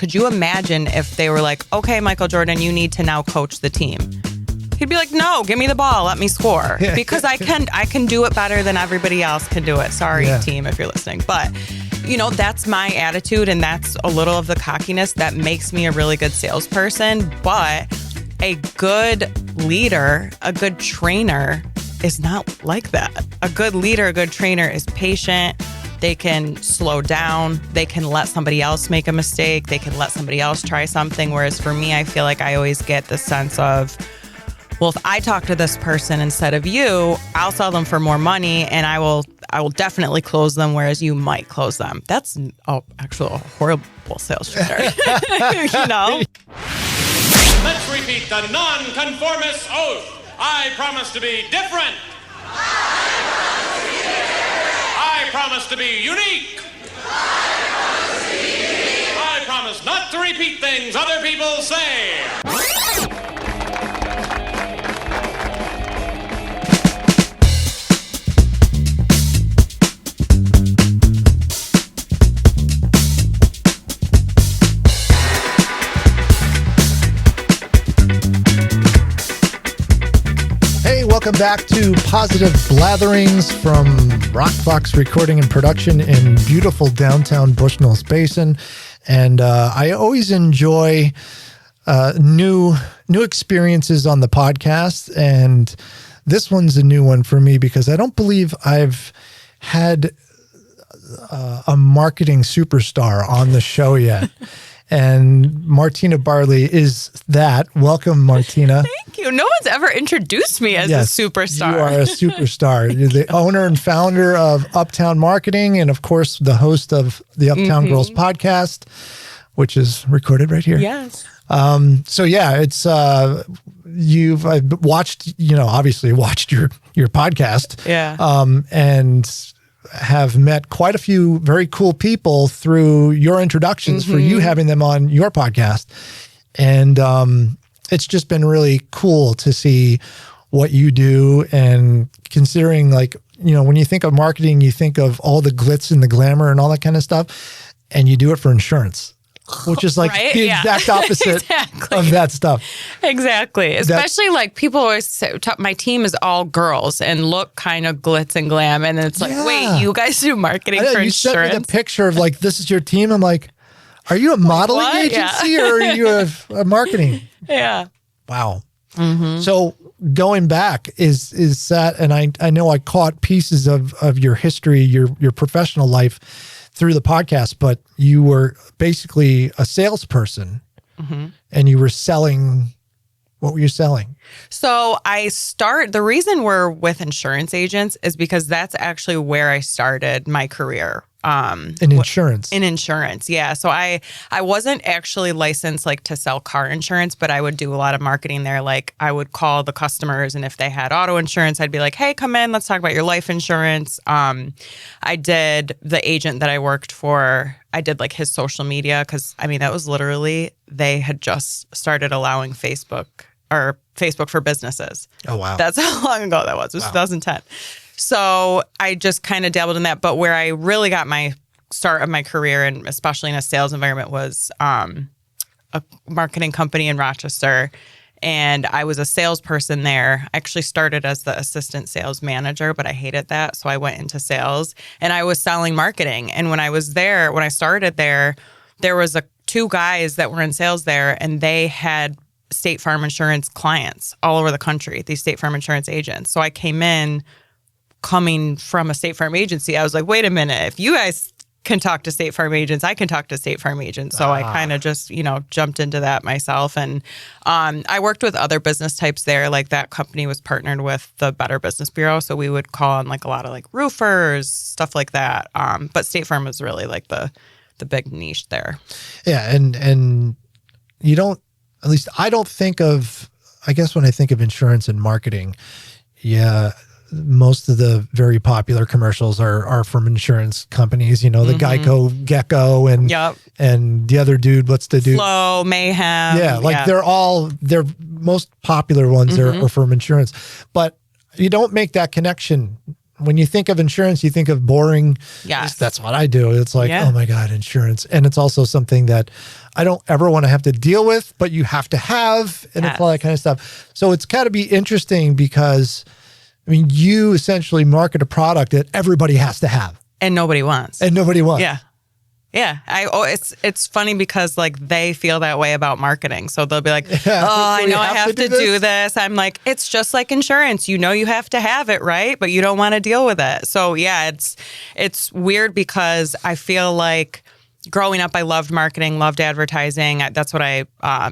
could you imagine if they were like, okay, Michael Jordan, you need to now coach the team? He'd be like, no, give me the ball. Let me score. Because I can do it better than everybody else can do it. Sorry, team, if you're listening. But, that's my attitude, and that's a little of the cockiness that makes me a really good salesperson. But a good leader, a good trainer is not like that. A good leader, a good trainer is patient. They can slow down. They can let somebody else make a mistake. They can let somebody else try something. Whereas for me, I feel like I always get the sense of, well, if I talk to this person instead of you, I'll sell them for more money, and I will definitely close them, whereas you might close them. That's actually a horrible sales trigger. Let's repeat the non-conformist oath. I promise to be different. I promise to be unique. I promise not to repeat things other people say. Welcome back to Positive Blatherings from Rockbox Recording and Production in beautiful downtown Bushnell's Basin. And I always enjoy new experiences on the podcast. And this one's a new one for me because I don't believe I've had a marketing superstar on the show yet. And Martina Barley is that. Welcome, Martina. Thank you. No one's ever introduced me as a superstar. You are a superstar. You're the owner and founder of Uptown Marketing, and of course, the host of the Uptown Girls podcast, which is recorded right here. Yes. It's I've watched, obviously watched your podcast. Yeah. And have met quite a few very cool people through your introductions for you having them on your podcast. And it's just been really cool to see what you do. And considering when you think of marketing, you think of all the glitz and the glamour and all that kind of stuff. And you do it for insurance, which is like the exact opposite of that stuff. Exactly. Especially people always say, my team is all girls and look kind of glitz and glam. And it's like, wait, you guys do marketing for insurance? You sent me the picture of this is your team. I'm like, are you a modeling agency or are you a marketing? Yeah. Wow. So going back is that, and I know I caught pieces of your history, your professional life through the podcast, but you were basically a salesperson and you were selling. What were you selling? So the reason we're with insurance agents is because that's actually where I started my career. In insurance. In insurance, yeah. So I wasn't actually licensed to sell car insurance, but I would do a lot of marketing there. I would call the customers, and if they had auto insurance, I'd be like, hey, come in, let's talk about your life insurance. I did the agent that I worked for, I did his social media because, that was literally, they had just started allowing Facebook for businesses. Oh, wow. That's how long ago that was. It was 2010. So I just kind of dabbled in that. But where I really got my start of my career, and especially in a sales environment, was a marketing company in Rochester. And I was a salesperson there. I actually started as the assistant sales manager, but I hated that. So I went into sales and I was selling marketing. And when I started there was two guys that were in sales there, and they had State Farm insurance clients all over the country, these State Farm insurance agents. So I coming from a State Farm agency, I was like, wait a minute, if you guys can talk to State Farm agents, I can talk to State Farm agents. So I kind of just, jumped into that myself. And I worked with other business types there. That company was partnered with the Better Business Bureau. So we would call on a lot of roofers, stuff like that. But State Farm was really the big niche there. Yeah. And you don't, at least I don't think of, I guess when I think of insurance and marketing, most of the very popular commercials are from insurance companies, the Geico Gecko and the other dude, what's the dude? Flow, Mayhem. Yeah, they're most popular ones are from insurance. But you don't make that connection when you think of insurance, you think of boring. Yes. That's what I do. It's like, Yeah. oh my God, insurance. And it's also something that I don't ever want to have to deal with, but you have to have, and it's all that kind of stuff. So it's got to be interesting because, I mean, you essentially market a product that everybody has to have. And nobody wants. Yeah. Yeah. It's funny because like they feel that way about marketing. So they'll be like, I know I have to do this. I'm like, it's just like insurance. You know, you have to have it, right? But you don't want to deal with it. So yeah, it's weird because I feel like growing up, I loved marketing, loved advertising. That's what I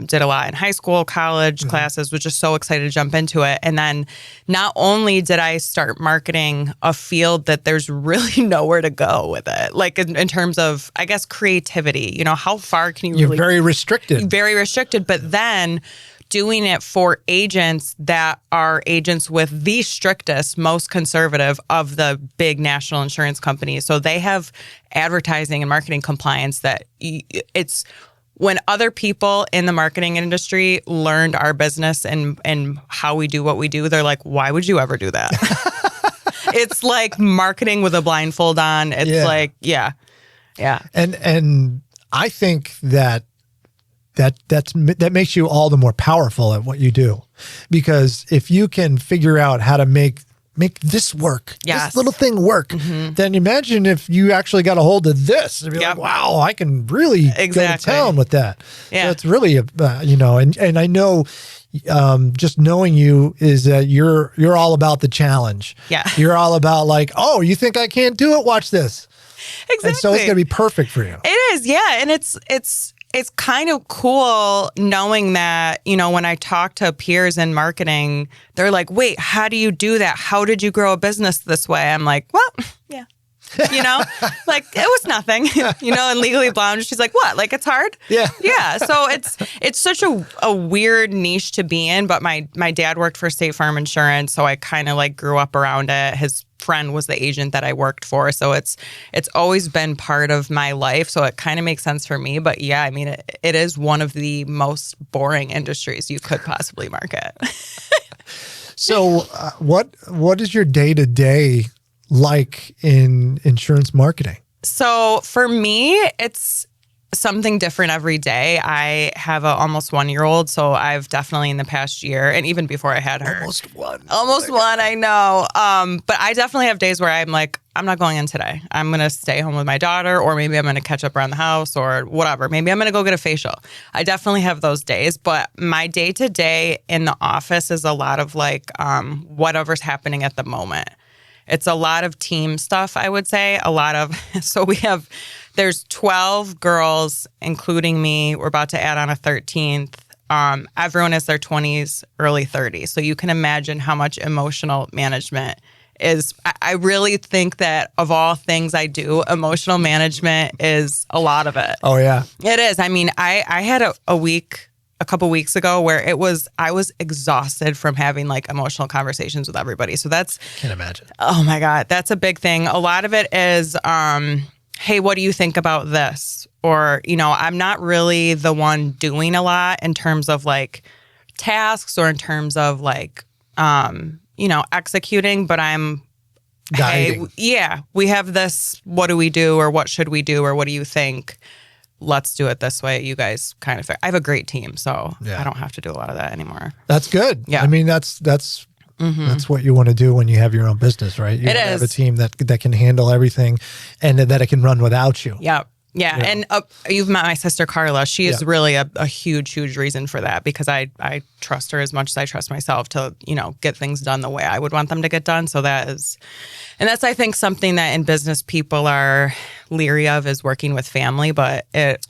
did a lot in high school, college classes, was just so excited to jump into it. And then not only did I start marketing a field that there's really nowhere to go with it, like in terms of, I guess, creativity, you know, how far can you You're really... very restricted. Very restricted. But then doing it for agents that are agents with the strictest, most conservative of the big national insurance companies. So they have advertising and marketing compliance that it's when other people in the marketing industry learned our business and how we do what we do, they're like, why would you ever do that? It's like marketing with a blindfold on. It's like, yeah. And I think that makes you all the more powerful at what you do, because if you can figure out how to make this work, this little thing work, then imagine if you actually got a hold of this and be like, wow, I can really go to town with that. Yeah. So it's really, and I know just knowing you is that you're all about the challenge. Yeah. You're all about like, oh, you think I can't do it? Watch this. Exactly. And so it's going to be perfect for you. It is. Yeah. And it's kind of cool knowing that, you know, when I talk to peers in marketing, they're like, wait, how do you do that? How did you grow a business this way? I'm like, well, yeah. You know, like it was nothing, you know, and Legally Blonde, she's like, what? Like it's hard? Yeah. Yeah. So it's such a weird niche to be in. But my dad worked for State Farm Insurance. So I kind of like grew up around it. His friend was the agent that I worked for. So it's always been part of my life. So it kind of makes sense for me. But yeah, I mean, it is one of the most boring industries you could possibly market. So what is your day-to-day like in insurance marketing? So for me, it's something different every day. I have an almost 1-year-old, so I've definitely in the past year, and even before I had her. Almost one, I know. But I definitely have days where I'm like, I'm not going in today. I'm going to stay home with my daughter, or maybe I'm going to catch up around the house or whatever. Maybe I'm going to go get a facial. I definitely have those days, but my day-to-day in the office is a lot of like whatever's happening at the moment. It's a lot of team stuff, I would say. So there's 12 girls, including me. We're about to add on a 13th. Everyone is their 20s, early 30s. So you can imagine how much emotional management is. I really think that of all things I do, emotional management is a lot of it. Oh, yeah. It is. I mean, I had a couple weeks ago where I was exhausted from having like emotional conversations with everybody. So Can't imagine. Oh my God, that's a big thing. A lot of it is, hey, what do you think about this? Or, you know, I'm not really the one doing a lot in terms of like tasks or in terms of like, executing, but I'm guiding. Hey, yeah, we have this. What do we do? Or what should we do? Or what do you think? Let's do it this way. You guys kind of, I have a great team, so I don't have to do a lot of that anymore. That's good. Yeah. I mean, that's what you want to do when you have your own business, right? You want to have a team that can handle everything and that it can run without you. Yep. Yeah. You know? And you've met my sister, Carla. She is really a huge, huge reason for that, because I trust her as much as I trust myself to, you know, get things done the way I would want them to get done. So that's, I think, something that in business people are leery of, is working with family, but it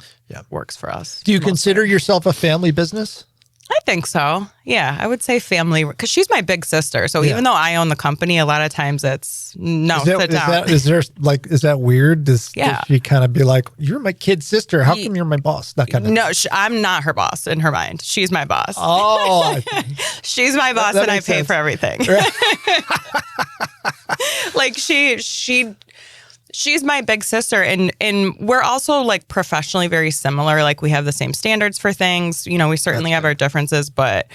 works for us. Do you consider yourself a family business? I think so. Yeah, I would say family, because she's my big sister. So even though I own the company, a lot of times it's sit down. Is that weird? Does she kind of be like, you're my kid sister? How come you're my boss? That kind of No, I'm not her boss in her mind. She's my boss. Oh, she's my boss, and I pay for everything. Like she's my big sister, and we're also like professionally very similar. Like we have the same standards for things. You know, we certainly have our differences, but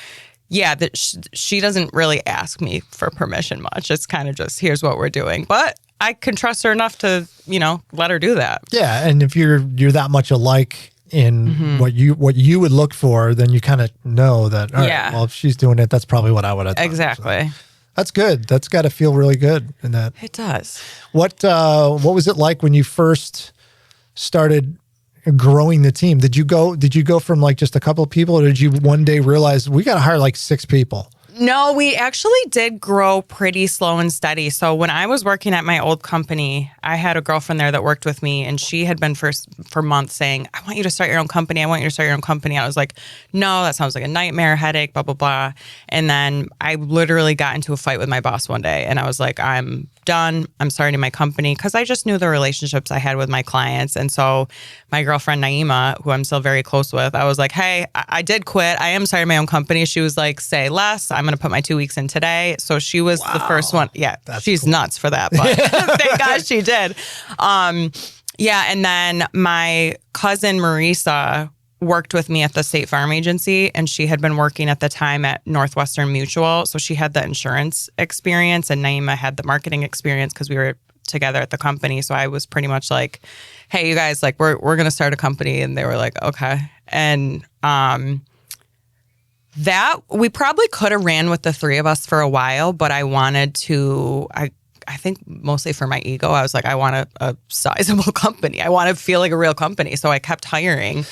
yeah, that she doesn't really ask me for permission much. It's kind of just, here's what we're doing. But I can trust her enough to, let her do that. Yeah, and if you're that much alike in what you would look for, then you kind of know that, all right, well, if she's doing it, that's probably what I would have done. Exactly. So that's good. That's got to feel really good in that. It does. What was it like when you first started growing the team? Did you go from like just a couple of people, or did you one day realize we got to hire like 6 people? No, we actually did grow pretty slow and steady. So when I was working at my old company, I had a girlfriend there that worked with me, and she had been for months saying, I want you to start your own company. I want you to start your own company. I was like, no, that sounds like a nightmare, headache, blah, blah, blah. And then I literally got into a fight with my boss one day, and I was like, I'm done. I'm starting my company, because I just knew the relationships I had with my clients. And so my girlfriend Naima, who I'm still very close with, I was like, hey, I did quit. I am starting my own company. She was like, say less. I'm going to put my 2 weeks in today. So she was the first one. Yeah, she's cool. Nuts for that, but thank God she did. Yeah, and then my cousin Marisa worked with me at the State Farm Agency, and she had been working at the time at Northwestern Mutual. So she had the insurance experience, and Naima had the marketing experience because we were together at the company. So I was pretty much like, hey, you guys, like we're going to start a company. And they were like, okay. And that we probably could have ran with the 3 of us for a while, but I wanted to, I think mostly for my ego, I was like, I want a sizable company. I want to feel like a real company. So I kept hiring.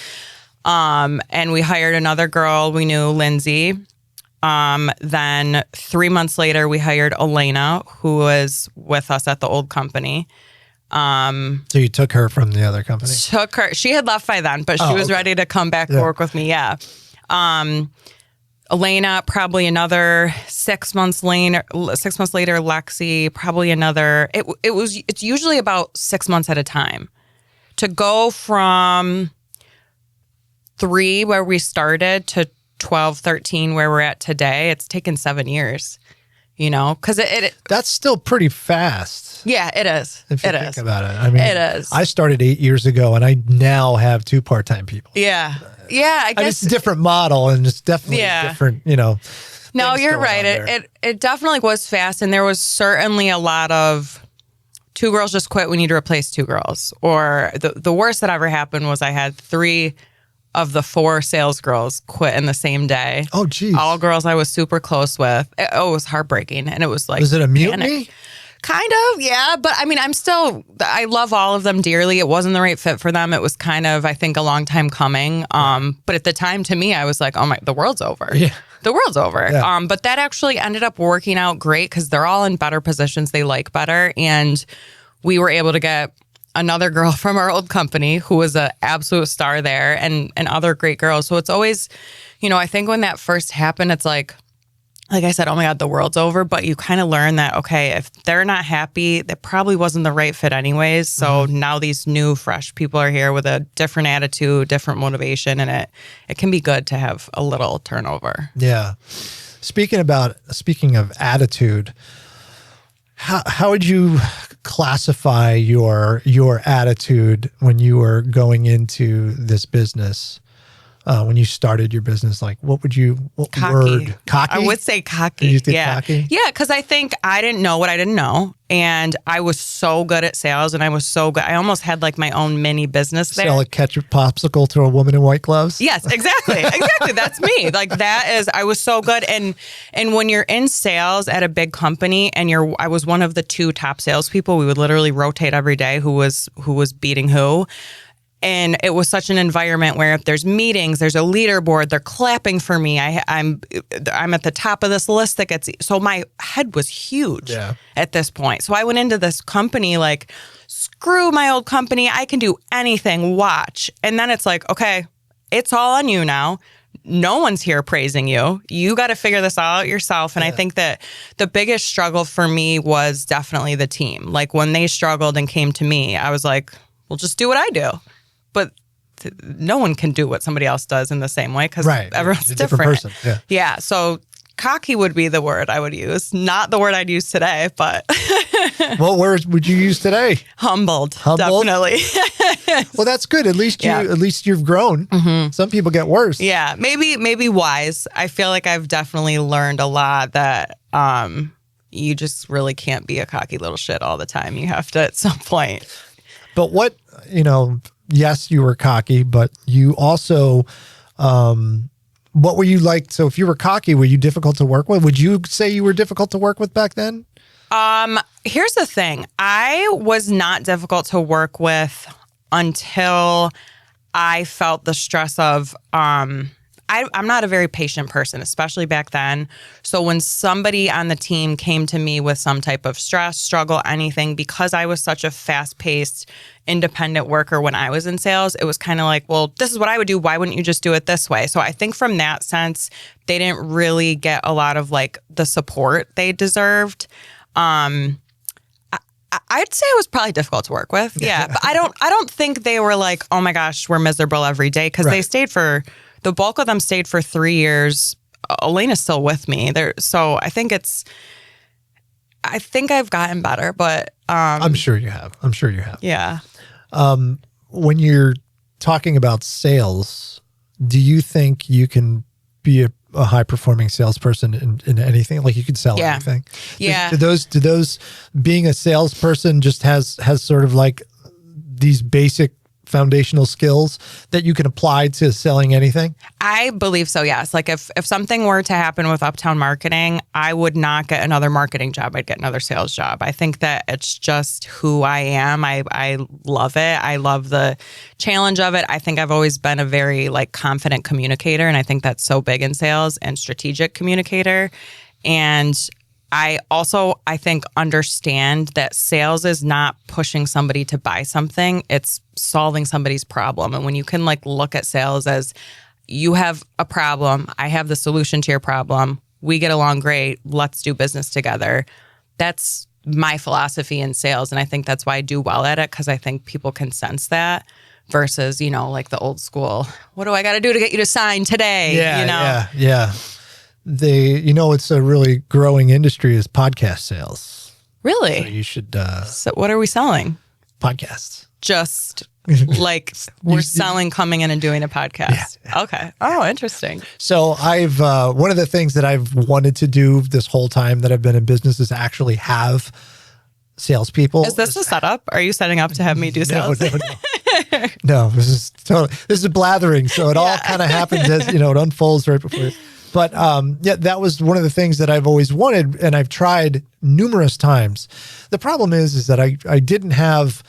And we hired another girl we knew, Lindsay. Then 3 months later, we hired Elena, who was with us at the old company. So you took her from the other company? Took her. She had left by then, but she was ready to come back to work with me. Yeah. Elena, probably another 6 months later. 6 months later, Lexi, probably another. It's usually about 6 months at a time to go from 3 where we started to 12, 13 where we're at today. It's taken 7 years, because that's still pretty fast. Yeah, it is. If you think about it. I mean, it is. I started 8 years ago, and I now have 2 part-time people. Yeah. Yeah, I guess it's a different model, and it's definitely different, No, you're right. It definitely was fast, and there was certainly a lot of 2 girls just quit, we need to replace 2 girls. Or the worst that ever happened was I had 3 of the 4 sales girls quit in the same day. Oh, geez. All girls I was super close with. It was heartbreaking, and it was like, was it a mutiny? Panic. Kind of, yeah. But I mean, I love all of them dearly. It wasn't the right fit for them. It was kind of, I think, a long time coming. But at the time, to me, I was like, oh my, the world's over. Yeah. The world's over. Yeah. But that actually ended up working out great because they're all in better positions. They like better. And we were able to get another girl from our old company who was an absolute star there, and other great girls. So it's always, I think when that first happened, it's like I said, oh my God, the world's over. But you kind of learn that, okay, if they're not happy, that probably wasn't the right fit anyways. So now these new, fresh people are here with a different attitude, different motivation, and it can be good to have a little turnover. Yeah. Speaking of attitude, how would you classify your attitude when you were going into this business? When you started your business, like what cocky. Word? Cocky? I would say cocky. You think cocky? Yeah, because I think I didn't know what I didn't know. And I was so good at sales, and I was so good. I almost had like my own mini business there. Sell a ketchup popsicle to a woman in white gloves? Yes, exactly. Exactly. That's me. Like I was so good. And when you're in sales at a big company, and I was one of the 2 top salespeople, we would literally rotate every day who was beating who. And it was such an environment where if there's meetings, there's a leaderboard, they're clapping for me. I'm at the top of this list that gets. So my head was huge at this point. So I went into this company like, screw my old company. I can do anything. Watch. And then it's like, okay, it's all on you now. No one's here praising you. You got to figure this all out yourself. And I think that the biggest struggle for me was definitely the team. Like when they struggled and came to me, I was like, well, just do what I do. But no one can do what somebody else does in the same way because everyone's a different. Person. Yeah. So Cocky would be the word I would use. Not the word I'd use today, but What word would you use today? humbled. Humbled? Definitely. Well, that's good. At least you've grown. Some people get worse. Yeah, maybe wise. I feel like I've definitely learned a lot that you just really can't be a cocky little shit all the time. You have to at some point. But what, yes, you were cocky, but you also, what were you like? So if you were cocky, were you difficult to work with? Would you say you were difficult to work with back then? Here's the thing. I was not difficult to work with until I felt the stress of, I'm not a very patient person, especially back then. So when somebody on the team came to me with some type of stress, struggle, anything, because I was such a fast-paced, independent worker when I was in sales, it was kind of like, well, this is what I would do. Why wouldn't you just do it this way? So I think from that sense, they didn't really get a lot of like the support they deserved. I'd say it was probably difficult to work with. Yeah. But I don't think they were like, oh my gosh, we're miserable every day. Cause they stayed the bulk of them stayed for 3 years. Elena's still with me there. So I think I've gotten better, but, I'm sure you have. Yeah. When you're talking about sales, do you think you can be a high-performing salesperson in anything? Like you could sell anything? Yeah. Do those being a salesperson just has sort of like these basic foundational skills that you can apply to selling anything? I believe so, yes. Like if something were to happen with Uptown Marketing, I would not get another marketing job. I'd get another sales job. I think that it's just who I am. I love it. I love the challenge of it. I think I've always been a very like confident communicator, and I think that's so big in sales, and strategic communicator. And I think understand that sales is not pushing somebody to buy something. It's solving somebody's problem. And when you can like look at sales as you have a problem, I have the solution to your problem, we get along great, let's do business together. That's my philosophy in sales. And I think that's why I do well at it, because I think people can sense that versus, like the old school, what do I got to do to get you to sign today? Yeah. It's a really growing industry is podcast sales. Really? So you should. So what are we selling? Podcasts. Just like we're selling coming in and doing a podcast. Yeah. Okay. Oh, interesting. So I've one of the things that I've wanted to do this whole time that I've been in business is actually have salespeople. Is this a setup? Are you setting up to have me do sales? No, this is blathering. So it all kind of happens as it unfolds right before. But that was one of the things that I've always wanted, and I've tried numerous times. The problem is that I didn't have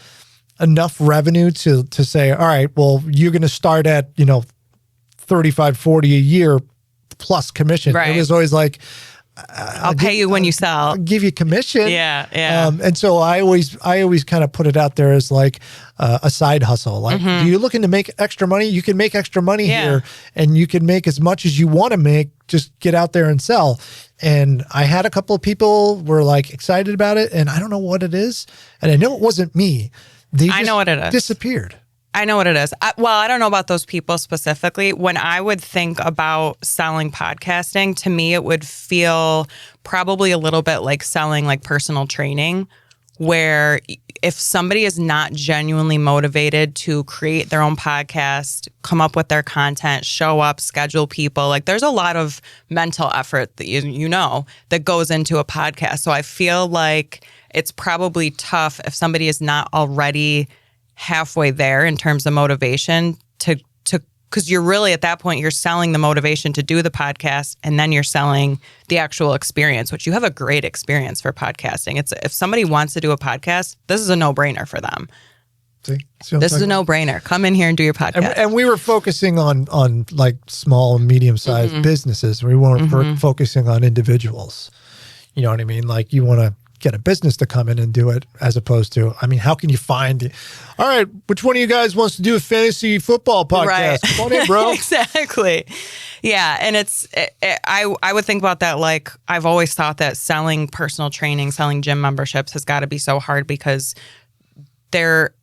enough revenue to say, all right, well, you're going to start at 35, 40 a year plus commission. Right. It was always like, I'll pay you when you sell. I'll give you commission. Yeah. And so I always kind of put it out there as like a side hustle. Like, do you looking to make extra money? You can make extra money here, and you can make as much as you want to make. Just get out there and sell. And I had a couple of people were like excited about it, and I don't know what it is. And I know it wasn't me. I know what it is. Disappeared. I know what it is. I don't know about those people specifically. When I would think about selling podcasting, to me, it would feel probably a little bit like selling like personal training, where if somebody is not genuinely motivated to create their own podcast, come up with their content, show up, schedule people, like there's a lot of mental effort that that goes into a podcast. So I feel like it's probably tough if somebody is not already halfway there in terms of motivation to because you're really at that point, you're selling the motivation to do the podcast, and then you're selling the actual experience, which you have a great experience for podcasting. It's if somebody wants to do a podcast, this is a no-brainer for them. See this is a no-brainer. Come in here and do your podcast. And we were focusing on like small and medium-sized businesses. We weren't focusing on individuals. You know what I mean? Like you want to get a business to come in and do it, as opposed to, how can you find, all right, which one of you guys wants to do a fantasy football podcast? Right. Come on in, bro. Exactly. Yeah. And I would think about that. Like I've always thought that selling personal training, selling gym memberships has got to be so hard, because they're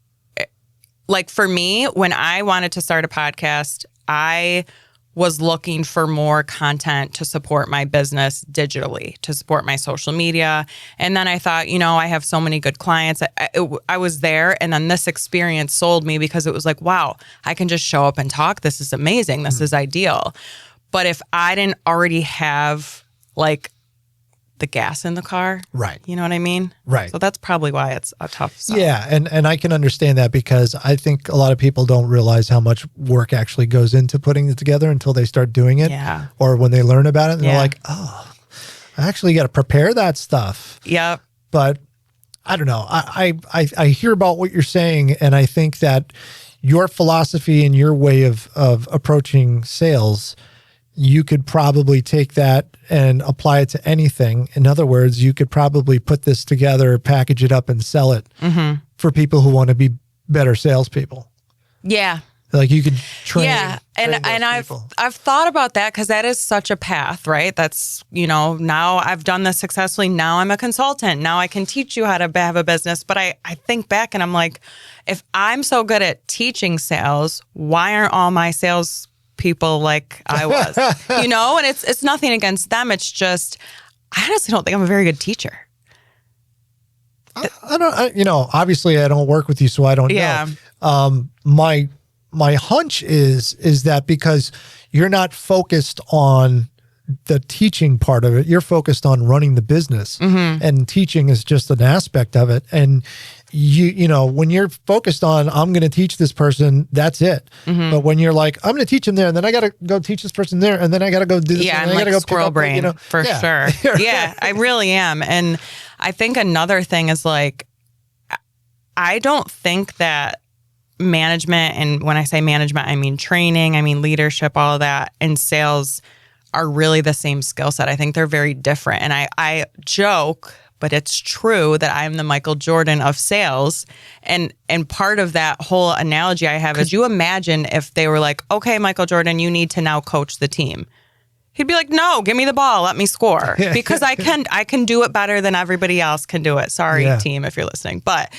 like, for me, when I wanted to start a podcast, I was looking for more content to support my business digitally, to support my social media. And then I thought, I have so many good clients. I was there, and then this experience sold me because it was like, wow, I can just show up and talk. This is amazing. This is ideal. But if I didn't already have like the gas in the car, right? You know what I mean? Right. So that's probably why it's a tough sell. Yeah, and I can understand that, because I think a lot of people don't realize how much work actually goes into putting it together until they start doing it. Yeah. Or when they learn about it, and they're like, oh, I actually got to prepare that stuff. Yep. But I don't know. I hear about what you're saying, and I think that your philosophy and your way of approaching sales, you could probably take that and apply it to anything. In other words, you could probably put this together, package it up, and sell it for people who want to be better salespeople. Yeah. Like you could train. Yeah. And I've thought about that, because that is such a path, right? That's, now I've done this successfully. Now I'm a consultant. Now I can teach you how to have a business. But I think back and I'm like, if I'm so good at teaching sales, why aren't all my sales people like I was, and it's nothing against them. It's just, I honestly don't think I'm a very good teacher. Obviously I don't work with you, so I don't know. My hunch is that because you're not focused on the teaching part of it, you're focused on running the business, and teaching is just an aspect of it. And when you're focused on, I'm going to teach this person, that's it. But when you're like, I'm going to teach them there, and then I got to go teach this person there, and then I got to go do this. Yeah, and I'm I got to like go squirrel brain, for sure. Yeah, I really am. And I think another thing is like, I don't think that management, and when I say management, I mean training, I mean leadership, all of that, and sales are really the same skill set. I think they're very different. And I joke, but it's true, that I'm the Michael Jordan of sales. And part of that whole analogy I have is, you imagine if they were like, okay, Michael Jordan, you need to now coach the team. He'd be like, no, give me the ball, let me score, because I can do it better than everybody else can do it. Sorry, team, if you're listening. But,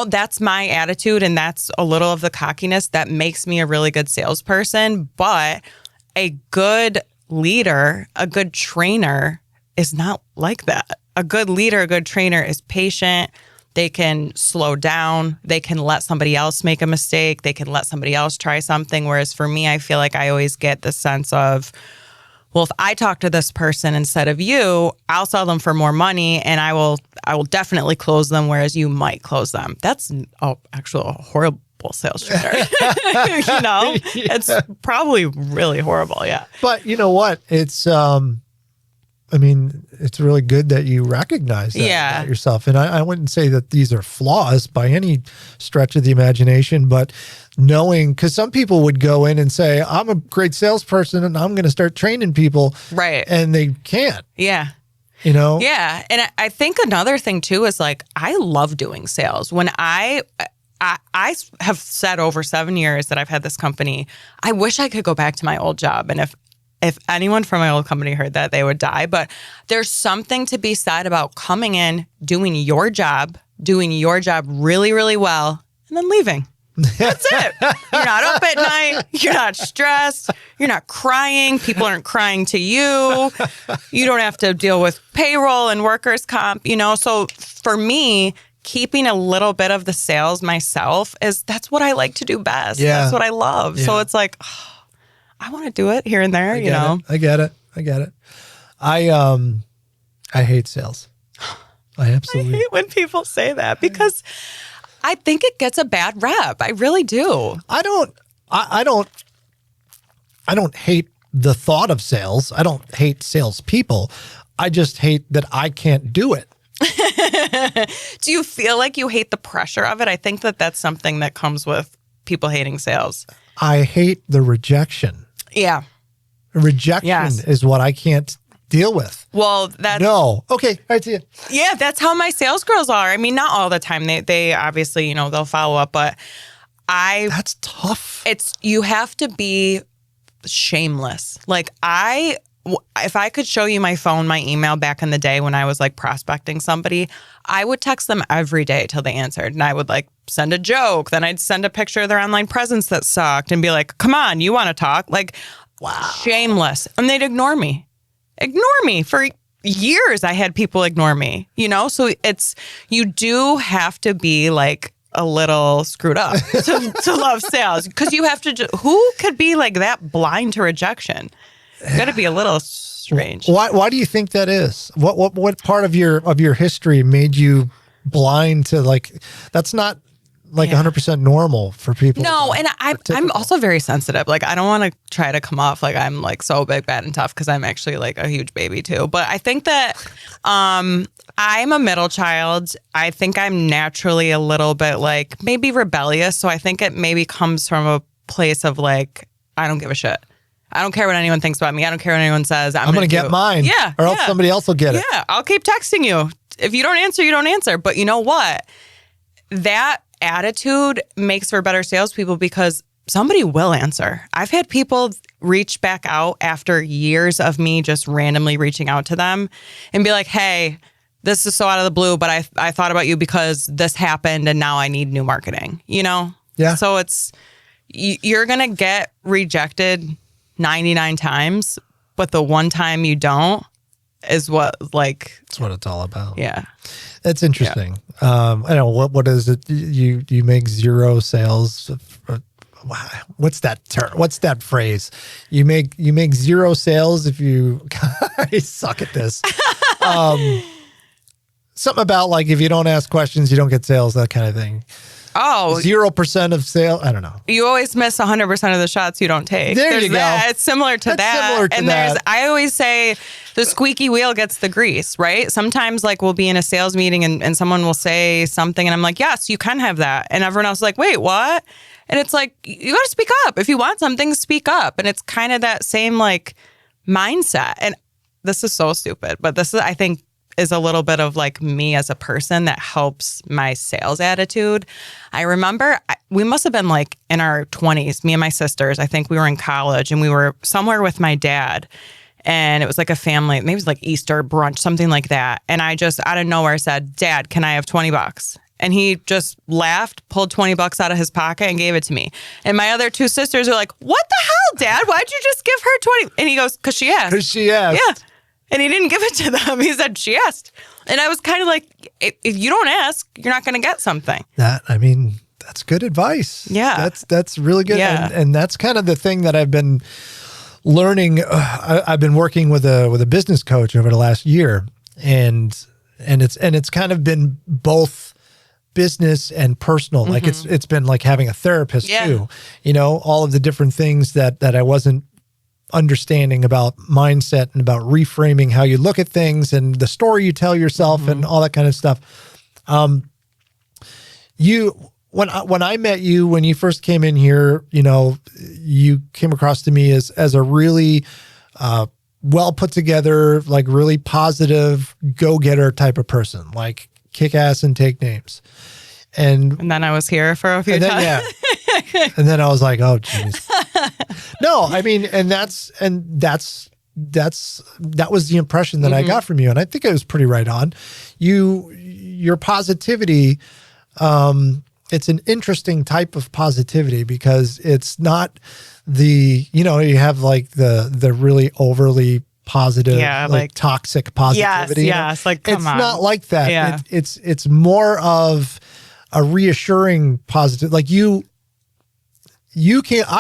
that's my attitude, and that's a little of the cockiness that makes me a really good salesperson. But a good leader, a good trainer is not like that. A good leader, a good trainer is patient. They can slow down. They can let somebody else make a mistake. They can let somebody else try something. Whereas for me, I feel like I always get the sense of, well, if I talk to this person instead of you, I'll sell them for more money, and I will definitely close them, whereas you might close them. That's actually a horrible sales trainer. It's probably really horrible. Yeah. But you know what? It's, it's really good that you recognize that about yourself. And I wouldn't say that these are flaws by any stretch of the imagination, but knowing, because some people would go in and say, I'm a great salesperson and I'm going to start training people. Right. And they can't. Yeah. Yeah. And I think another thing too is like, I love doing sales. When I have said over 7 years that I've had this company, I wish I could go back to my old job. And if anyone from my old company heard that, they would die. But there's something to be said about coming in, doing your job really, really well, and then leaving. That's it. You're not up at night. You're not stressed. You're not crying. People aren't crying to you. You don't have to deal with payroll and workers' comp, So for me, keeping a little bit of the sales myself that's what I like to do best. Yeah. That's what I love. Yeah. So it's like, I want to do it here and there, I get it. I hate sales. I absolutely hate when people say that, because I think it gets a bad rep. I really do. I don't hate the thought of sales. I don't hate salespeople. I just hate that I can't do it. Do you feel like you hate the pressure of it? I think that's something that comes with people hating sales. I hate the rejection. Yeah. Rejection is what I can't deal with. Well, that's... No. Okay, I see it. Yeah, that's how my sales girls are. I mean, not all the time. They obviously, they'll follow up, but That's tough. You have to be shameless. Like if I could show you my phone, my email back in the day when I was like prospecting somebody, I would text them every day till they answered. And I would like send a joke. Then I'd send a picture of their online presence that sucked and be like, come on, you want to talk? Like Wow. Shameless. And they'd ignore me. For years. I had people ignore me, so you do have to be like a little screwed up to love sales, because you have to, who could be like that blind to rejection? You got to be a little strange. Why do you think that is? What part of your history made you blind to, like, that's not like 100% normal for people? No, and I'm also very sensitive. Like, I don't want to try to come off like I'm like so big, bad, and tough, because I'm actually like a huge baby too. But I think that I'm a middle child. I think I'm naturally a little bit like maybe rebellious. So I think it maybe comes from a place of like, I don't give a shit. I don't care what anyone thinks about me. I don't care what anyone says. I'm going to get mine. Yeah. Or else somebody else will get it. Yeah. I'll keep texting you. If you don't answer, you don't answer. But you know what? That attitude makes for better salespeople, because somebody will answer. I've had people reach back out after years of me just randomly reaching out to them and be like, hey, this is so out of the blue, but I thought about you because this happened and now I need new marketing, Yeah. So you're going to get rejected 99 times, but the one time you don't is that's what it's all about. Yeah. That's interesting. I don't know, what is it? You make zero sales. What's that term? What's that phrase? You make zero sales if you I suck at this. Something about like, if you don't ask questions, you don't get sales, that kind of thing. Oh, 0% of sale. I don't know. You always miss 100% of the shots you don't take. There's you go. It's similar to that. And I always say the squeaky wheel gets the grease, right? Sometimes like we'll be in a sales meeting and someone will say something and I'm like, yes, you can have that. And everyone else is like, wait, what? And it's like, you got to speak up. If you want something, speak up. And it's kind of that same like mindset. And this is so stupid, but this is, I think, is a little bit of like me as a person that helps my sales attitude. I remember we must have been like in our 20s, me and my sisters. I think we were in college and we were somewhere with my dad. And it was like a family, maybe it was like Easter brunch, something like that. And I just out of nowhere said, Dad, can I have $20? And he just laughed, pulled $20 out of his pocket and gave it to me. And my other two sisters are like, what the hell, Dad? Why'd you just give her 20? And he goes, because she asked. Because she asked. Yeah. And he didn't give it to them. He said, she asked. And I was kind of like, if you don't ask, you're not going to get something. That's good advice. Yeah. That's really good. Yeah. And that's kind of the thing that I've been learning. I've been working with a business coach over the last year, and it's kind of been both business and personal. Like it's been like having a therapist too, all of the different things that I wasn't understanding about mindset and about reframing how you look at things and the story you tell yourself and all that kind of stuff. When I met you, when you first came in here, you came across to me as a really well put together, like really positive go-getter type of person, like kick ass and take names. And then I was here for a few times. Yeah. And then I was like, oh, geez. No, I mean, that was the impression that I got from you. And I think it was pretty right on. Your positivity, it's an interesting type of positivity because it's not you have like the really overly positive, like toxic positivity. Yes. Like, come on. It's not like that. Yeah. It's more of a reassuring positive, like I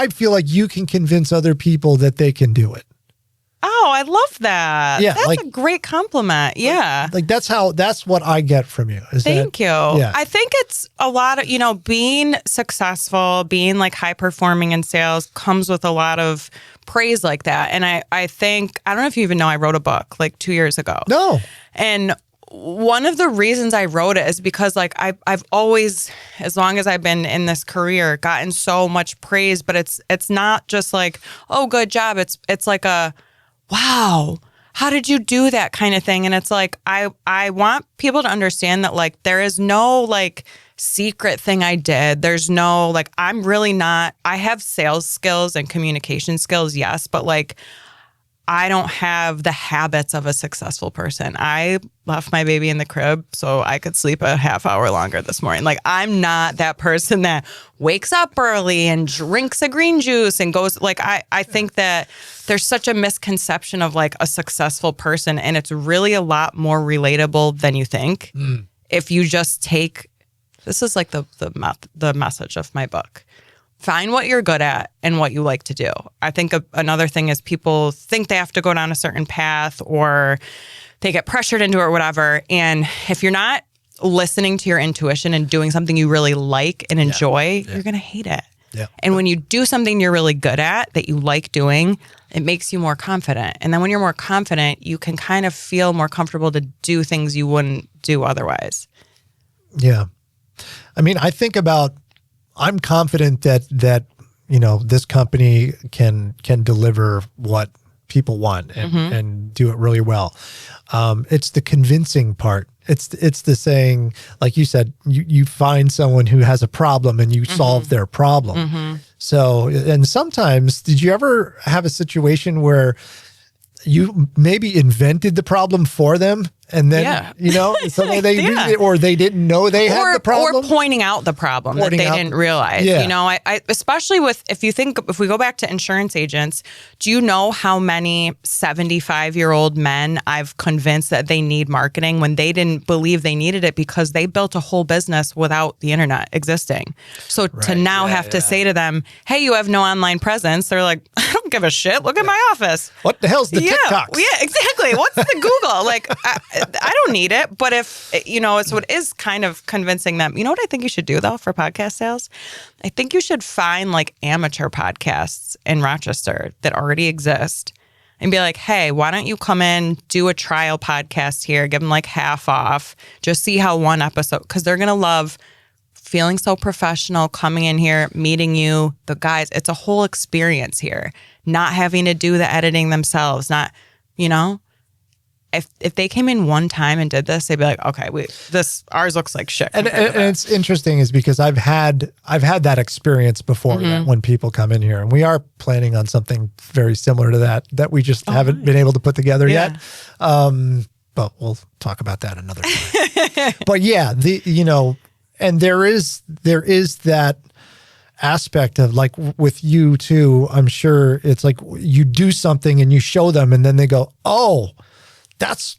feel like you can convince other people that they can do it. Oh, I love that. Yeah, that's a great compliment. Yeah. Like that's what I get from you. Thank you. Yeah. I think it's a lot of, being successful, being like high performing in sales comes with a lot of praise like that. And I think, I don't know if you even know, I wrote a book like 2 years ago. No. And one of the reasons I wrote it is because like I've always, as long as I've been in this career, gotten so much praise, but it's not just like, oh, good job. It's like a, wow, how did you do that kind of thing? And it's like, I want people to understand that like, there is no like secret thing I did. There's no, like, I'm really not, I have sales skills and communication skills. Yes. But like, I don't have the habits of a successful person. I left my baby in the crib so I could sleep a half hour longer this morning. Like, I'm not that person that wakes up early and drinks a green juice and goes, like, I think that there's such a misconception of like a successful person, and it's really a lot more relatable than you think. If you just take, this is like the message of my book. Find what you're good at and what you like to do. I think another thing is people think they have to go down a certain path or they get pressured into it or whatever. And if you're not listening to your intuition and doing something you really like and enjoy, you're going to hate it. Yeah. And when you do something you're really good at that you like doing, it makes you more confident. And then when you're more confident, you can kind of feel more comfortable to do things you wouldn't do otherwise. Yeah. I mean, I think about, I'm confident that you know, this company can deliver what people want and do it really well. It's the convincing part. It's the saying, like you said, you find someone who has a problem and you solve their problem. So, and sometimes, did you ever have a situation where you maybe invented the problem for them? And then, you know, so they or they didn't know they had the problem. Or pointing out the problem that they didn't realize. You know, I especially with, if we go back to insurance agents, do you know how many 75-year-old men I've convinced that they need marketing when they didn't believe they needed it because they built a whole business without the internet existing? So to now have to say to them, hey, you have no online presence. They're like, I don't give a shit. Look at my office. What the hell's the TikToks? Yeah, exactly. What's the Google? Like, I don't need it, but if, you know, so it is kind of convincing them. You know what I think you should do, though, for podcast sales? I think you should find, like, amateur podcasts in Rochester that already exist and be like, hey, why don't you come in, do a trial podcast here, give them, like, half off, just see how one episode, because they're going to love feeling so professional, coming in here, meeting you, the guys. It's a whole experience here, not having to do the editing themselves, not, you know. If they came in one time and did this, they'd be like, okay, ours looks like shit. And it's interesting is because I've had that experience before that when people come in here, and we are planning on something very similar to that we just haven't been able to put together yet. But we'll talk about that another time. But yeah, you know, and there is that aspect of, like, with you too, I'm sure it's like you do something and you show them and then they go, oh, that's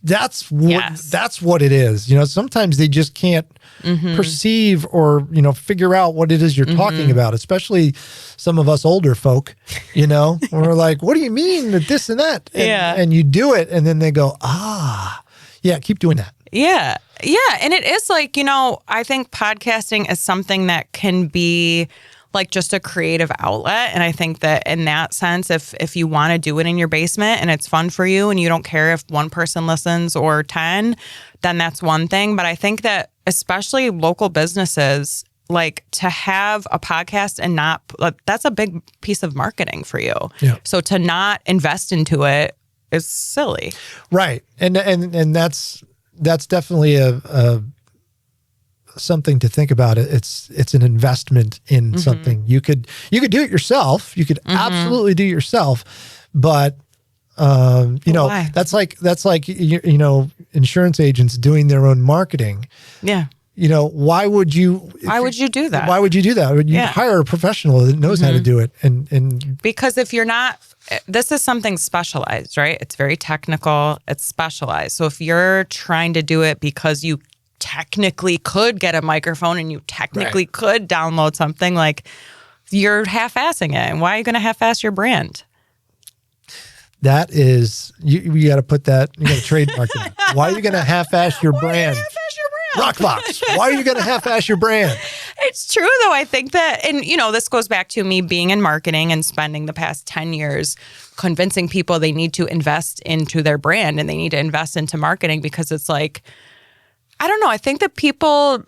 what it is. You know, sometimes they just can't perceive or, you know, figure out what it is you're talking about, especially some of us older folk, you know, we're like, what do you mean that this and that? And you do it and then they go, keep doing that. Yeah. Yeah. And it is like, you know, I think podcasting is something that can be like just a creative outlet. And I think that in that sense, if you want to do it in your basement and it's fun for you and you don't care if one person listens or 10, then that's one thing. But I think that especially local businesses, like, to have a podcast and not, like, that's a big piece of marketing for you. Yeah. So to not invest into it is silly. Right. And that's definitely a something to think about. It's an investment in something. You could do it yourself. You could absolutely do it yourself, but you know, that's like you know, insurance agents doing their own marketing. Yeah. You know, why would you do that? Why would you do that? You'd hire a professional that knows how to do it. And because if you're not, this is something specialized, right? It's very technical. It's specialized. So if you're trying to do it because you technically could get a microphone and you technically could download something, like, you're half-assing it. And why are you going to half-ass your brand? That is, you got to put that, you got to trademark that. Why are you going to half-ass your brand? Rockbox. Why are you going to half-ass your brand? It's true, though. I think that, and, you know, this goes back to me being in marketing and spending the past 10 years convincing people they need to invest into their brand and they need to invest into marketing, because it's like, I don't know. I think that people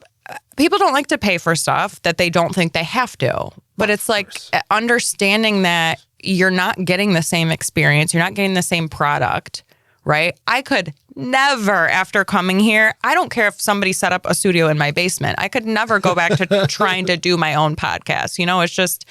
don't like to pay for stuff that they don't think they have to. But it's like understanding that you're not getting the same experience. You're not getting the same product, right? I could never after coming here. I don't care if somebody set up a studio in my basement. I could never go back to trying to do my own podcast. It's just,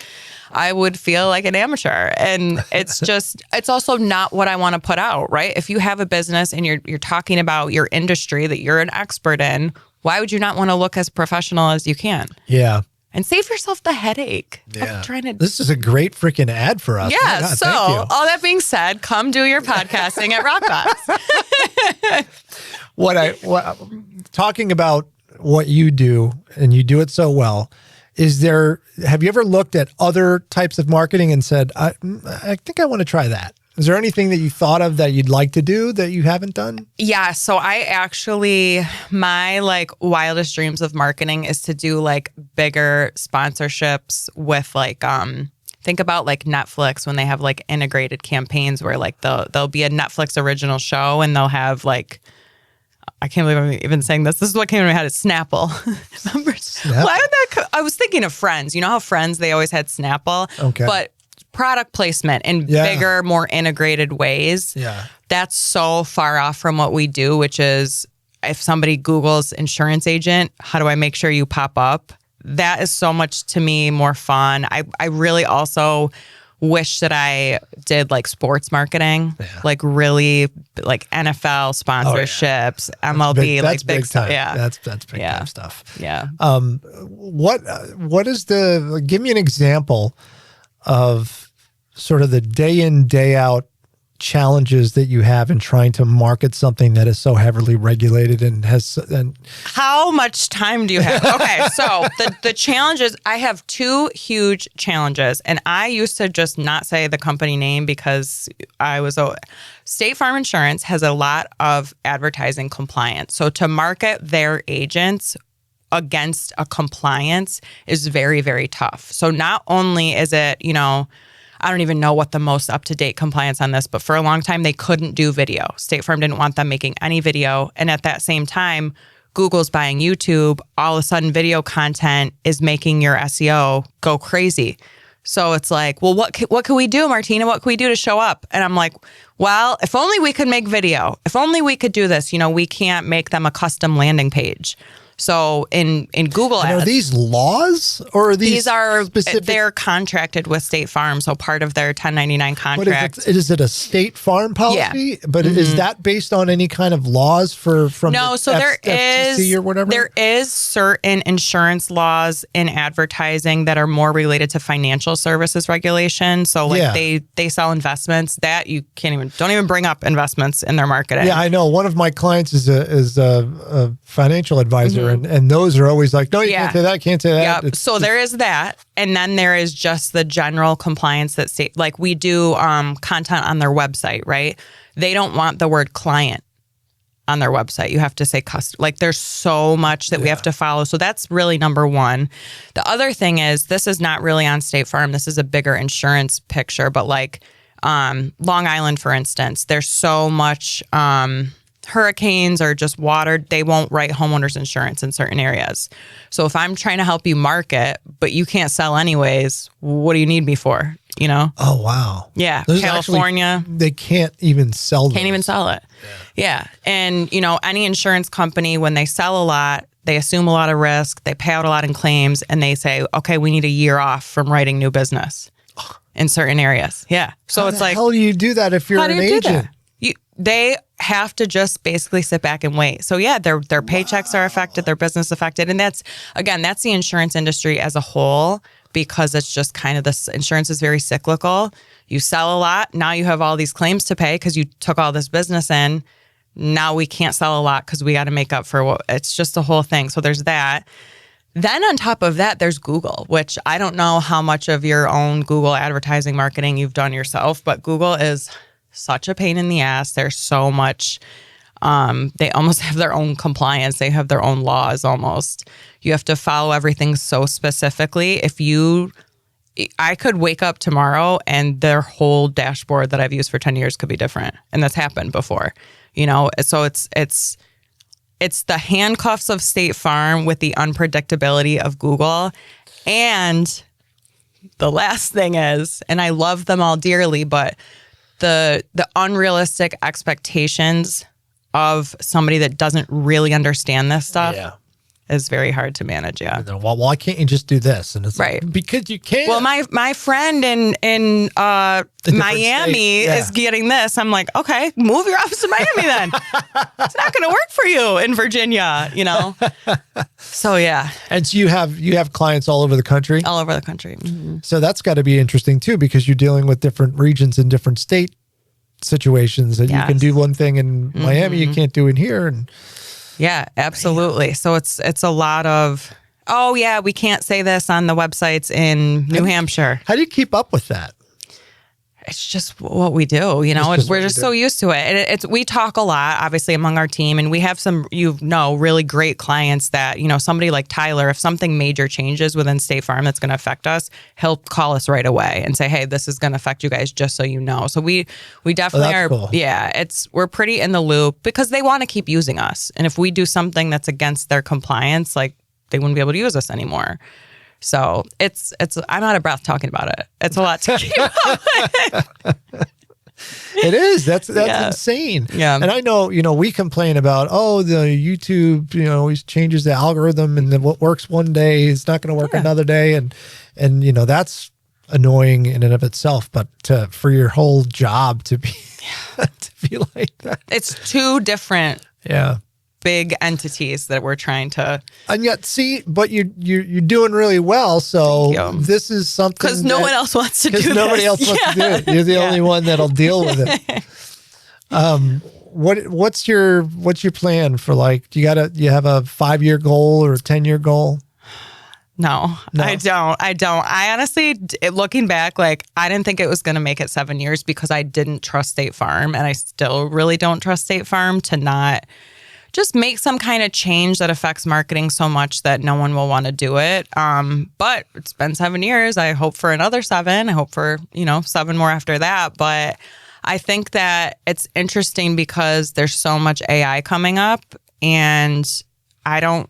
I would feel like an amateur. And it's also not what I want to put out, right? If you have a business and you're talking about your industry that you're an expert in, why would you not want to look as professional as you can? Yeah. And save yourself the headache of trying to... This is a great freaking ad for us. Yeah, God, so all that being said, come do your podcasting at Rockbox. Talking about what you do, and you do it so well, have you ever looked at other types of marketing and said, I think I want to try that? Is there anything that you thought of that you'd like to do that you haven't done? Yeah. So my wildest dreams of marketing is to do bigger sponsorships with think about Netflix when they have integrated campaigns where there'll be a Netflix original show and they'll have I can't believe I'm even saying this. This is what came to my head. It's Snapple. Remember? Snapple? Why would that? I was thinking of Friends. You know how Friends, they always had Snapple? Okay. But product placement in bigger, more integrated ways. Yeah. That's so far off from what we do, which is if somebody Googles insurance agent, how do I make sure you pop up? That is so much to me more fun. I really also wish that I did sports marketing, really NFL sponsorships, MLB, that's big time. Yeah. That's big time stuff. Yeah. What is give me an example of sort of the day in, day out challenges that you have in trying to market something that is so heavily regulated and how much time do you have? Okay, so the challenges, I have two huge challenges, and I used to just not say the company name because State Farm Insurance has a lot of advertising compliance. So to market their agents against a compliance is very, very tough. So not only is it, I don't even know what the most up-to-date compliance on this, but for a long time, they couldn't do video. State Farm didn't want them making any video. And at that same time, Google's buying YouTube. All of a sudden, video content is making your SEO go crazy. So it's well, what can we do, Martina? What can we do to show up? And I'm like, well, if only we could make video. If only we could do this. We can't make them a custom landing page. So in Google Ads, are these laws or are these are specific? They're contracted with State Farm, so part of their 1099 contract. Is it a State Farm policy? Yeah. But is that based on any kind of laws from no? So there FTC or whatever? There is certain insurance laws in advertising that are more related to financial services regulation. So they sell investments that you don't even bring up investments in their marketing. Yeah, I know. One of my clients is a financial advisor. And those are always no, you can't say that, can't say that. Yep. So there is that. And then there is just the general compliance that we do content on their website, right? They don't want the word client on their website. You have to say customer. There's so much that we have to follow. So that's really number one. The other thing is, this is not really on State Farm. This is a bigger insurance picture. But Long Island, for instance, there's so much... hurricanes or just water, they won't write homeowners insurance in certain areas. So if I'm trying to help you market, but you can't sell anyways, what do you need me for? Oh, wow. Yeah. There's California. They can't even sell those. Can't even sell it. Yeah. And, any insurance company, when they sell a lot, they assume a lot of risk, they pay out a lot in claims, and they say, okay, we need a year off from writing new business in certain areas. Yeah. So it's how do you do that if you're an agent? They have to just basically sit back and wait. So their paychecks are affected, their business affected. And that's the insurance industry as a whole, because it's just kind of this insurance is very cyclical. You sell a lot. Now you have all these claims to pay because you took all this business in. Now we can't sell a lot because we got to make up for it's just a whole thing. So there's that. Then on top of that, there's Google, which I don't know how much of your own Google advertising marketing you've done yourself, but Google is such a pain in the ass. There's so much. They almost have their own compliance. They have their own laws almost. You have to follow everything so specifically. I could wake up tomorrow and their whole dashboard that I've used for 10 years could be different. And that's happened before, So it's the handcuffs of State Farm with the unpredictability of Google. And the last thing is, and I love them all dearly, but the unrealistic expectations of somebody that doesn't really understand this stuff Yeah. is very hard to manage. Yeah. Well, why can't you just do this? And it's right. like, because you can't. Well, my friend in Miami state, is getting this. I'm like, okay, move your office to Miami then. It's not going to work for you in Virginia, you know? So, yeah. And so you have clients all over the country? All over the country. Mm-hmm. So that's got to be interesting too, because you're dealing with different regions and different state situations that you can do one thing in Miami, you can't do in here. And yeah, absolutely. So it's a lot of, oh yeah, we can't say this on the websites in New Hampshire. How do you keep up with that? It's just what we do, you know. We're just so used to it. And we talk a lot, obviously, among our team, and we have some, really great clients that, somebody like Tyler, if something major changes within State Farm that's going to affect us, he'll call us right away and say, hey, this is going to affect you guys, just so you know. So we definitely are. Cool. Yeah, we're pretty in the loop because they want to keep using us. And if we do something that's against their compliance, like they wouldn't be able to use us anymore. So it's I'm out of breath talking about it. It's a lot to keep up with. It is. That's insane. Yeah. And I know, we complain about, the YouTube, always changes the algorithm, and then what works one day is not going to work another day. And that's annoying in and of itself, but for your whole job to be, to be like that. It's two different big entities that we're trying to, and yet but you're doing really well. So this is something because no one else wants to do it. Because nobody else wants to do it. You're the only one that'll deal with it. What's your plan for, like, do you have a 5-year goal or a 10-year goal? No, I don't. I honestly, looking back, like, I didn't think it was going to make it 7 years because I didn't trust State Farm, and I still really don't trust State Farm to not just make some kind of change that affects marketing so much that no one will want to do it. But it's been 7 years. I hope for another 7. I hope for, 7 more after that. But I think that it's interesting because there's so much AI coming up, and I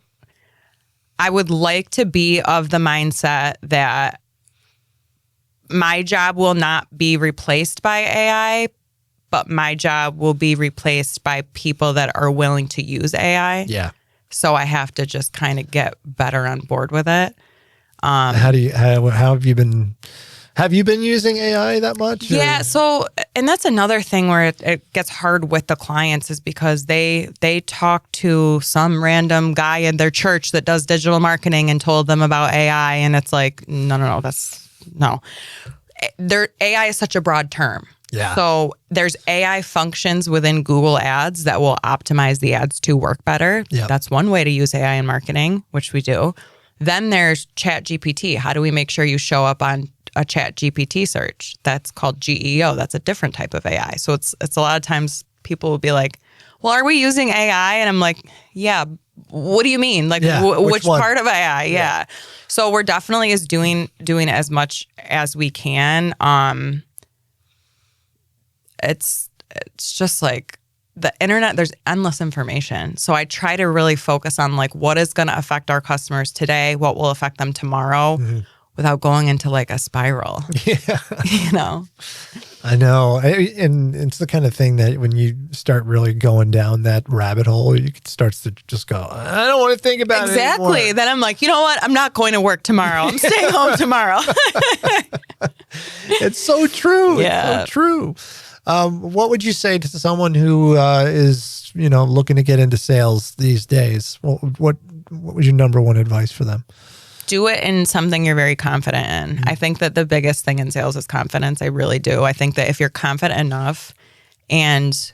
would like to be of the mindset that my job will not be replaced by AI, but my job will be replaced by people that are willing to use AI. Yeah. So I have to just kind of get better on board with it. How have you been using AI that much? Or? Yeah. So, and that's another thing where it gets hard with the clients, is because they talk to some random guy in their church that does digital marketing and told them about AI. And it's like, no. AI is such a broad term. Yeah. So there's AI functions within Google Ads that will optimize the ads to work better. Yep. That's one way to use AI in marketing, which we do. Then there's ChatGPT. How do we make sure you show up on a ChatGPT search? That's called GEO. That's a different type of AI. So it's a lot of times people will be like, well, are we using AI? And I'm like, yeah. What do you mean? Like, which part of AI? Yeah. So we're definitely doing as much as we can. It's just like the internet, there's endless information. So I try to really focus on, like, what is going to affect our customers today, what will affect them tomorrow, without going into like a spiral. Yeah. I know. And it's the kind of thing that when you start really going down that rabbit hole, you starts to just go, I don't want to think about it anymore. Exactly. Then I'm like, you know what? I'm not going to work tomorrow. I'm staying home tomorrow. It's so true. Yeah. It's so true. What would you say to someone who is, looking to get into sales these days? What was your number one advice for them? Do it in something you're very confident in. I think that the biggest thing in sales is confidence. I really do. I think that if you're confident enough and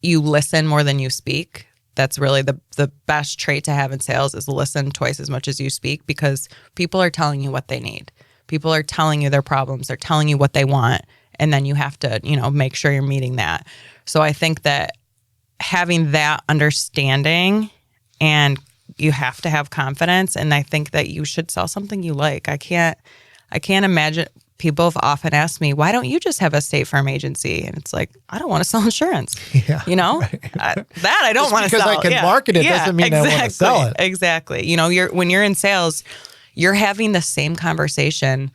you listen more than you speak, that's really the best trait to have in sales, is listen twice as much as you speak, because people are telling you what they need. People are telling you their problems. They're telling you what they want. And then you have to, make sure you're meeting that. So I think that having that understanding, and you have to have confidence. And I think that you should sell something you like. I can't imagine. People have often asked me, why don't you just have a State Farm agency? And it's like, I don't want to sell insurance. Yeah, right. That I don't want to sell. Because I can market it doesn't mean I want to sell it. Exactly. When you're in sales, you're having the same conversation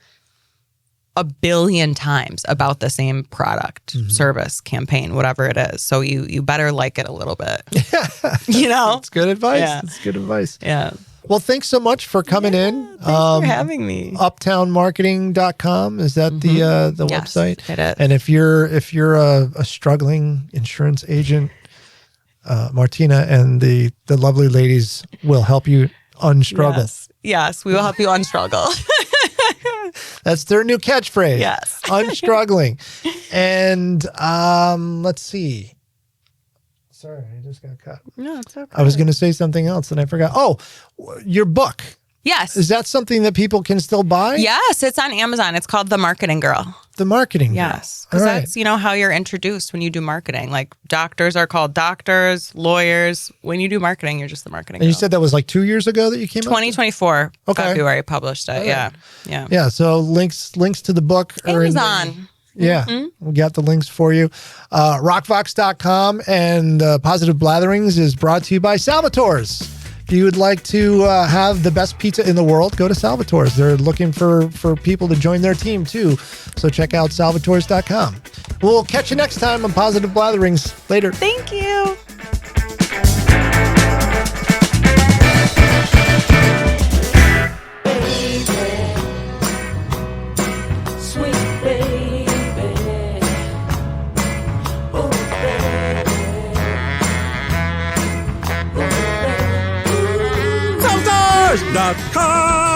a billion times about the same product, service, campaign, whatever it is. So you better like it a little bit. You know? That's good advice. Yeah. That's good advice. Yeah. Well, thanks so much for coming in. Thanks for having me. Uptownmarketing.com. Is that the Yes, website? it is. And if you're a struggling insurance agent, Martina and the lovely ladies will help you unstruggle. Yes, we will help you unstruggle. That's their new catchphrase. Yes. Unstruggling. And let's see. Sorry, I just got cut. No, it's okay. I was going to say something else and I forgot. Oh, your book. Yes. Is that something that people can still buy? Yes, it's on Amazon. It's called The Marketing Girl. The Marketing Girl. Yes. Because All right. that's, how you're introduced when you do marketing. Like doctors are called doctors, lawyers. When you do marketing, you're just the marketing And you girl. said that was like 2 years ago that you came out? 2024, Okay. February published it. All right. Yeah. Yeah, so links to the book are in Amazon. Yeah, we got the links for you. Rockvox.com and Positive Blatherings is brought to you by Salvatore's. If you would like to have the best pizza in the world, go to Salvatore's. They're looking for people to join their team too. So check out salvatores.com. We'll catch you next time on Positive Blatherings. Later. Thank you. Salvatores.com